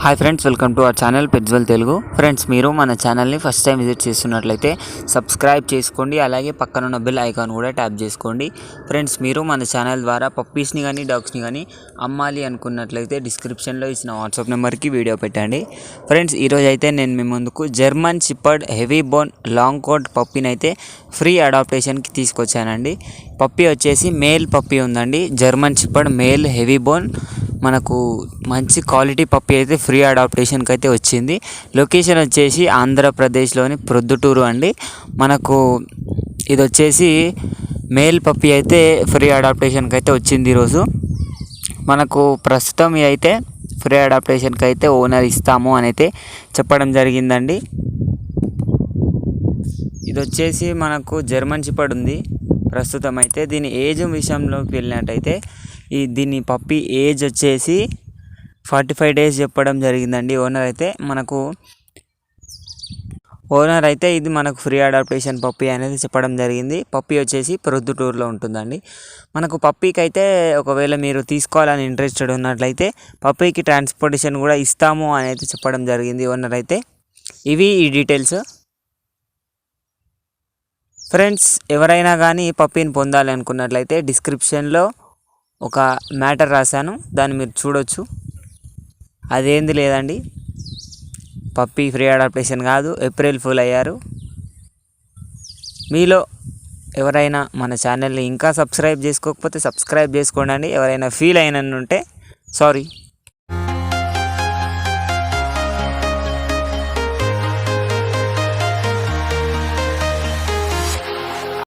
Hi friends, welcome to our channel Petswell Telugu. Friends, మీరు మన ఛానల్ని ఫస్ట్ టైం విజిట్ చేస్తున్నట్లయితే సబ్స్క్రైబ్ చేసుకోండి. అలాగే పక్కనున్న బెల్ ఐకాన్ కూడా ట్యాప్ చేసుకోండి. ఫ్రెండ్స్, మీరు మన ఛానల్ ద్వారా పప్పీస్ని కానీ డాగ్స్ని కానీ అమ్మాలి అనుకున్నట్లయితే డిస్క్రిప్షన్లో ఇచ్చిన వాట్సాప్ నెంబర్కి వీడియో పెట్టండి. ఫ్రెండ్స్, ఈరోజు అయితే నేను మీ ముందుకు German shepherd heavy bone long coat పప్పీని అయితే ఫ్రీ అడాప్టేషన్కి తీసుకొచ్చానండి. పప్పీ వచ్చేసి మేల్ పప్పీ ఉందండి. German shepherd male heavy bone మనకు మంచి క్వాలిటీ పప్పీ అయితే ఫ్రీ అడాప్టేషన్కి అయితే వచ్చింది. లొకేషన్ వచ్చేసి ఆంధ్రప్రదేశ్లోని ప్రొద్దుటూరు అండి. మనకు ఇది వచ్చేసి మేల్ పప్పీ అయితే ఫ్రీ అడాప్టేషన్కి అయితే వచ్చింది. ఈరోజు మనకు ప్రస్తుతం అయితే ఫ్రీ అడాప్టేషన్కి అయితే ఓనర్ ఇస్తాము అని అయితే చెప్పడం జరిగిందండి. ఇది వచ్చేసి మనకు జర్మన్ షెపర్డ్ ఉంది ప్రస్తుతం అయితే. దీని ఏజ్ విషయంలోకి వెళ్ళినట్టయితే దీని పప్పీ ఏజ్ వచ్చేసి 45 days చెప్పడం జరిగిందండి ఓనర్ అయితే ఇది మనకు ఫ్రీ అడాప్టేషన్ పప్పీ అనేది చెప్పడం జరిగింది. పప్పీ వచ్చేసి ప్రొద్దుటూరులో ఉంటుందండి. మనకు పప్పీకి అయితే ఒకవేళ మీరు తీసుకోవాలని ఇంట్రెస్టెడ్ ఉన్నట్లయితే పప్పీకి ట్రాన్స్పోర్టేషన్ కూడా ఇస్తాము అని అయితే చెప్పడం జరిగింది ఓనర్ అయితే. ఇవి ఈ డీటెయిల్స్. ఫ్రెండ్స్, ఎవరైనా కానీ పప్పీని పొందాలి అనుకున్నట్లయితే డిస్క్రిప్షన్లో ఒక మ్యాటర్ రాశాను, దాన్ని మీరు చూడొచ్చు. అదేంది లేదండి, పప్పీ ఫ్రీ అడాప్టేషన్ కాదు, ఏప్రిల్ ఫుల్ అయ్యారు. మీలో ఎవరైనా మన ఛానల్ని ఇంకా సబ్స్క్రైబ్ చేసుకోకపోతే సబ్స్క్రైబ్ చేసుకోండి. ఎవరైనా ఫీల్ అయినట్టుంటే సారీ.